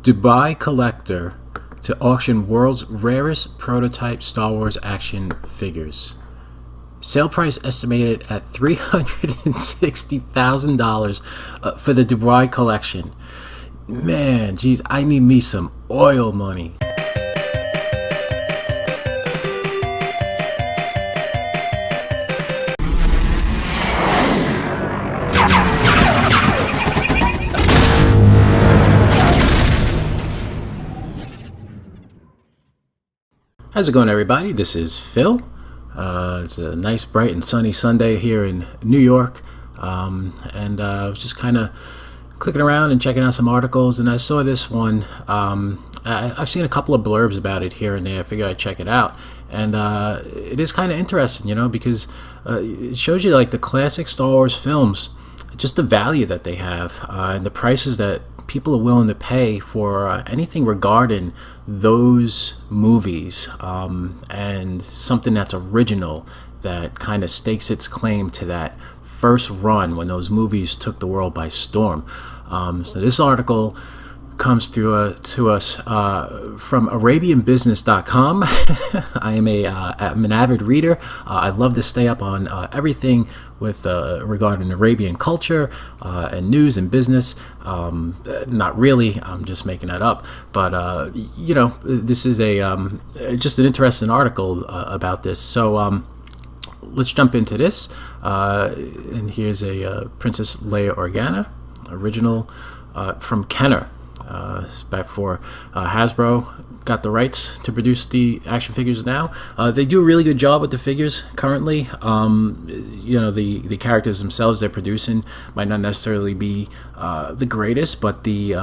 Dubai collector to auction world's rarest prototype Star Wars action figures. Sale price estimated at $360,000 for the Dubai collection. Man, geez, I need me some oil money. How's it going, everybody? This is Phil. It's a nice, bright, and sunny Sunday here in New York, and I was just kind of clicking around and checking out some articles, and I saw this one. I've seen a couple of blurbs about it here and there. I figured I'd check it out, and it is kind of interesting, because it shows you like the classic Star Wars films, just the value that they have, and the prices that people are willing to pay for anything regarding those movies, and something that's original, that kind of stakes its claim to that first run when those movies took the world by storm. So this article comes through to us from ArabianBusiness.com. I'm an avid reader. I love to stay up on everything with regarding Arabian culture and news and business. Not really, I'm just making that up. But this is just an interesting article about this. So let's jump into this. And here's a Princess Leia Organa, original from Kenner. Back before Hasbro got the rights to produce the action figures now. They do a really good job with the figures currently. The characters themselves they're producing might not necessarily be the greatest, but the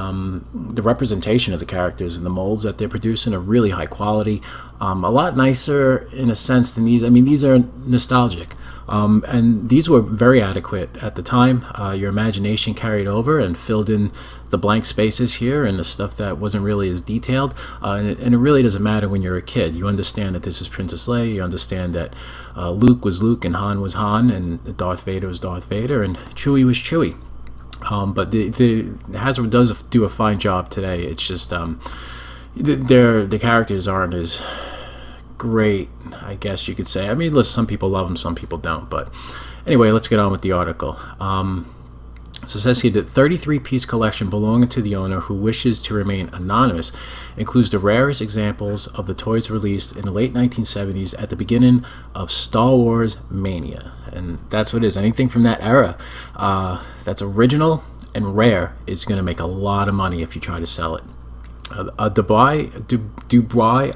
representation of the characters and the molds that they're producing are really high quality. A lot nicer in a sense than these. I mean, these are nostalgic. And these were very adequate at the time. Your imagination carried over and filled in the blank spaces here and the stuff that wasn't really as detailed. And it really doesn't matter when you're a kid. You understand that this is Princess Leia. You understand that Luke was Luke and Han was Han and Darth Vader was Darth Vader and Chewie was Chewie. But the Hasbro does do a fine job today. It's just the characters aren't as great, I guess you could say. I mean, listen, some people love them, some people don't. But anyway, let's get on with the article. So it says here that 33-piece collection belonging to the owner who wishes to remain anonymous includes the rarest examples of the toys released in the late 1970s at the beginning of Star Wars mania. And that's what it is. Anything from that era that's original and rare is going to make a lot of money if you try to sell it. Dubai,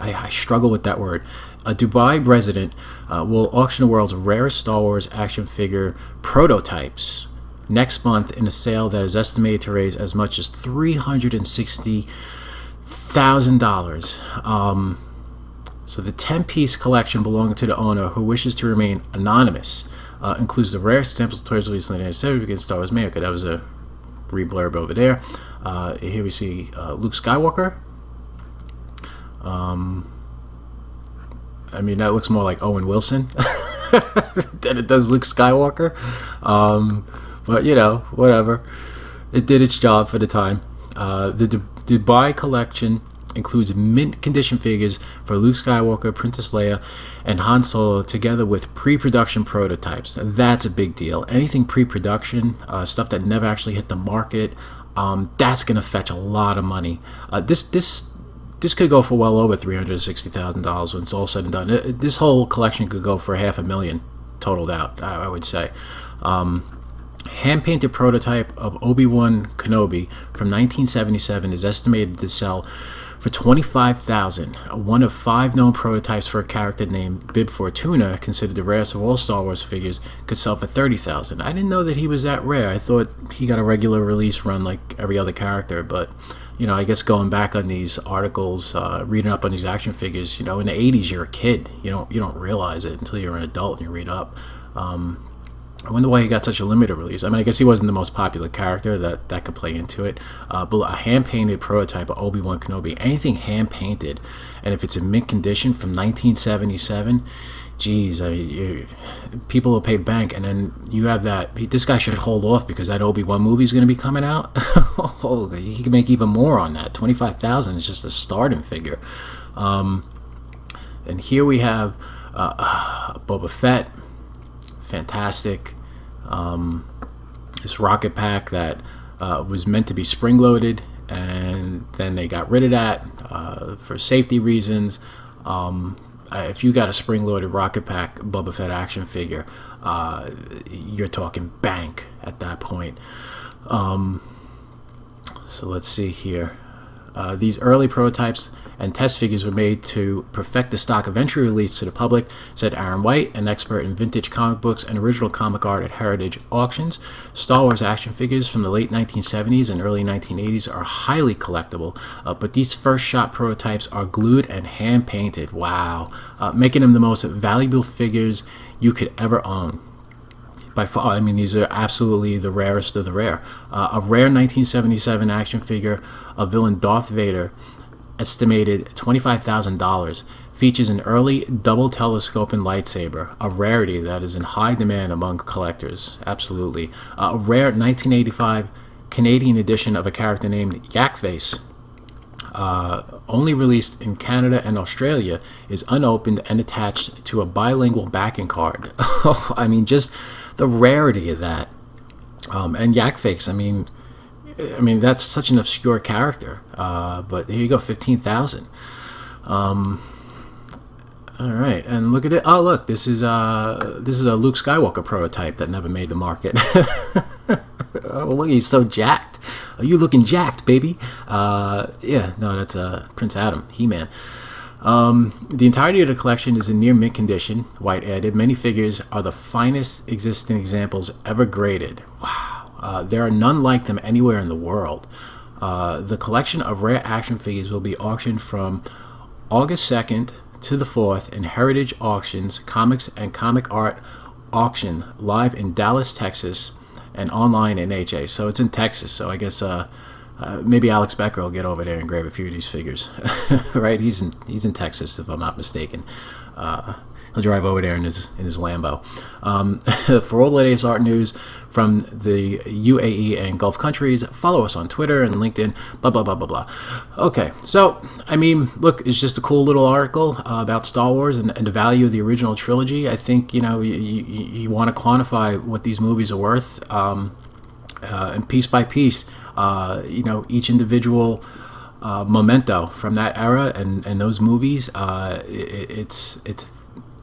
I struggle with that word. A Dubai resident will auction the world's rarest Star Wars action figure prototypes next month in a sale that is estimated to raise as much as $360,000. So the 10-piece collection belonging to the owner who wishes to remain anonymous includes the rarest examples of toys released in the United States against Star Wars America. That was a re-blurb over there. Here we see Luke Skywalker. I mean, that looks more like Owen Wilson than it does Luke Skywalker. But, whatever. It did its job for the time. The Dubai collection includes mint condition figures for Luke Skywalker, Princess Leia, and Han Solo, together with pre-production prototypes. That's a big deal. Anything pre-production, stuff that never actually hit the market, that's going to fetch a lot of money. This could go for well over $360,000 when it's all said and done. This whole collection could go for $500,000 totaled out, I would say. Hand-painted prototype of Obi-Wan Kenobi from 1977 is estimated to sell for $25,000. One of 5 known prototypes for a character named Bib Fortuna, considered the rarest of all Star Wars figures, could sell for $30,000. I didn't know that he was that rare. I thought he got a regular release run like every other character, but I guess going back on these articles, reading up on these action figures, in the 80s you're a kid. You don't realize it until you're an adult and you read up. I wonder why he got such a limited release. I mean, I guess he wasn't the most popular character. That could play into it. But a hand-painted prototype of Obi-Wan Kenobi, anything hand-painted, and if it's in mint condition from 1977, geez, I mean, people will pay bank. And then you have that. This guy should hold off because that Obi-Wan movie is going to be coming out. Oh, he can make even more on that. 25,000 is just a starting figure. And here we have Boba Fett. Fantastic. This rocket pack that was meant to be spring-loaded, and then they got rid of that for safety reasons. If you got a spring-loaded rocket pack Boba Fett action figure, you're talking bank at that point. So let's see here. These early prototypes and test figures were made to perfect the stock eventually released to the public, said Aaron White, an expert in vintage comic books and original comic art at Heritage Auctions. Star Wars action figures from the late 1970s and early 1980s are highly collectible, but these first shot prototypes are glued and hand painted. Wow. Making them the most valuable figures you could ever own. By far, I mean, these are absolutely the rarest of the rare. A rare 1977 action figure of villain Darth Vader, estimated $25,000, features an early double telescoping lightsaber, a rarity that is in high demand among collectors. Absolutely. A rare 1985 Canadian edition of a character named Yakface, only released in Canada and Australia, is unopened and attached to a bilingual backing card. I mean, just the rarity of that. And Yakface, I mean, that's such an obscure character. But here you go, 15,000. All right, and look at it. Oh, look, this is a Luke Skywalker prototype that never made the market. Oh, look, he's so jacked. Are you looking jacked, baby? Yeah, no, that's Prince Adam, He-Man. The entirety of the collection is in near mint condition, White added. Many figures are the finest existing examples ever graded. Wow. There are none like them anywhere in the world. The collection of rare action figures will be auctioned from August 2nd to the 4th in Heritage Auctions, Comics and Comic Art Auction, live in Dallas, Texas, and online in HA. So it's in Texas, so I guess maybe Alex Becker will get over there and grab a few of these figures. Right? He's in Texas, if I'm not mistaken. He'll drive over there in his Lambo. For all the latest art news from the UAE and Gulf countries, follow us on Twitter and LinkedIn, blah, blah, blah, blah, blah. Okay, so, I mean, look, it's just a cool little article about Star Wars and the value of the original trilogy. I think, you know, you want to quantify what these movies are worth, and piece by piece, you know, each individual memento from that era and those movies, it's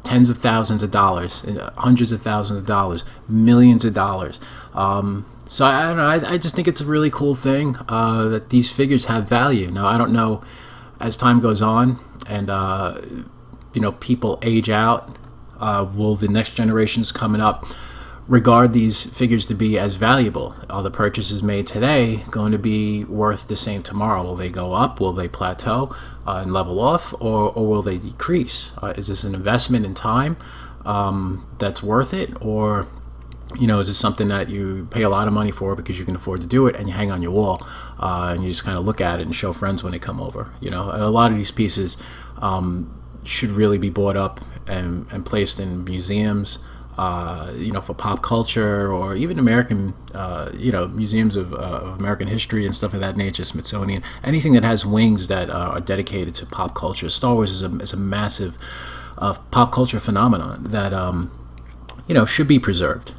tens of thousands of dollars, hundreds of thousands of dollars, millions of dollars. So I don't know. I just think it's a really cool thing that these figures have value. Now, I don't know, as time goes on and you know, people age out, will the next generations coming up regard these figures to be as valuable? Are the purchases made today going to be worth the same tomorrow? Will they go up? Will they plateau and level off, or will they decrease? Is this an investment in time that's worth it, or, you know, is this something that you pay a lot of money for because you can afford to do it and you hang on your wall and you just kind of look at it and show friends when they come over? You know, a lot of these pieces should really be bought up and placed in museums, you know, for pop culture, or even American, you know, museums of American history and stuff of that nature, Smithsonian, anything that has wings that are dedicated to pop culture. Star Wars is a massive pop culture phenomenon that, you know, should be preserved.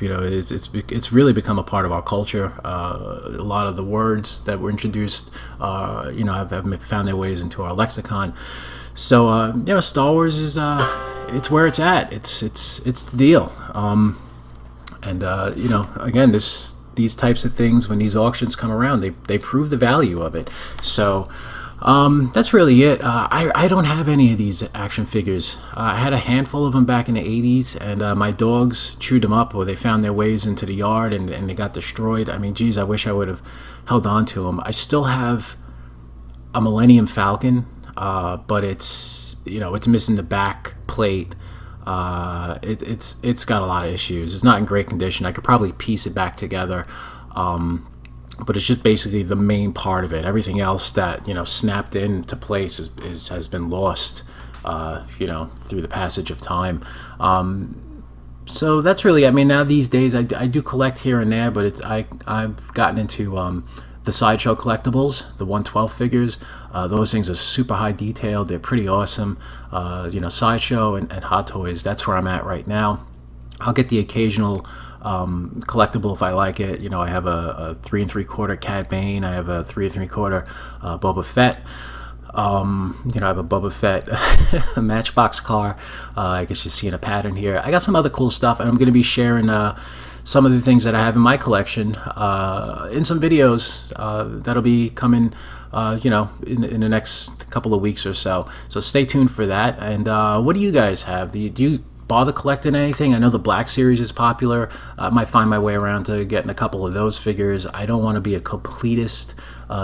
You know, it's really become a part of our culture. A lot of the words that were introduced, you know, have found their ways into our lexicon. So, you know, Star Wars is, it's where it's at. It's the deal. And you know, again, these types of things, when these auctions come around, they prove the value of it. So, that's really it. I don't have any of these action figures. I had a handful of them back in the 80s, and my dogs chewed them up, or they found their ways into the yard and they got destroyed. I mean, geez, I wish I would have held on to them. I still have a Millennium Falcon, but it's, you know, it's missing the back plate. It's got a lot of issues. It's not in great condition. I could probably piece it back together, but it's just basically the main part of it. Everything else that snapped into place has been lost, through the passage of time. So that's really, I mean, now these days I do collect here and there, but I've gotten into the Sideshow collectibles, the 112 figures. Those things are super high detailed. They're pretty awesome. Sideshow and Hot Toys, that's where I'm at right now. I'll get the occasional collectible if I like it. I have a 3 3/4 Cad Bane. I have a 3 3/4 Boba Fett. I have a Boba Fett a Matchbox car. I guess you're seeing a pattern here. I got some other cool stuff, and I'm going to be sharing some of the things that I have in my collection in some videos that'll be coming, in the next couple of weeks or so. So stay tuned for that. And what do you guys have? Do you bother collecting anything? I know the Black Series is popular. I might find my way around to getting a couple of those figures. I don't want to be a completist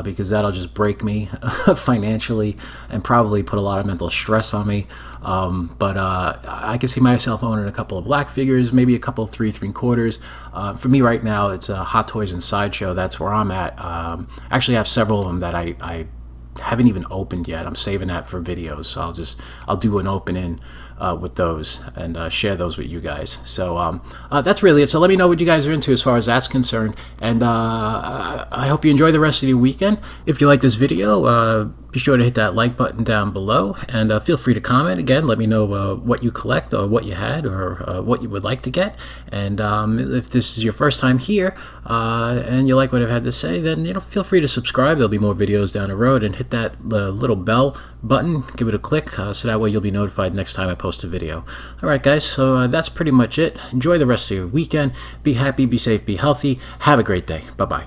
because that'll just break me financially and probably put a lot of mental stress on me. But I can see myself owning a couple of Black figures, maybe a couple of 3 3/4. For me right now, it's Hot Toys and Sideshow. That's where I'm at. Actually, I have several of them that I haven't even opened yet. I'm saving that for videos, so I'll do an opening with those and share those with you guys. So that's really it. So let me know what you guys are into as far as that's concerned, and I hope you enjoy the rest of your weekend. If you like this video, be sure to hit that like button down below, and feel free to comment. Again, let me know what you collect or what you had or what you would like to get. And if this is your first time here and you like what I've had to say, then feel free to subscribe. There'll be more videos down the road, and hit that little bell button, give it a click, so that way you'll be notified next time I post a video. Alright guys, so that's pretty much it. Enjoy the rest of your weekend. Be happy, be safe, be healthy. Have a great day. Bye-bye.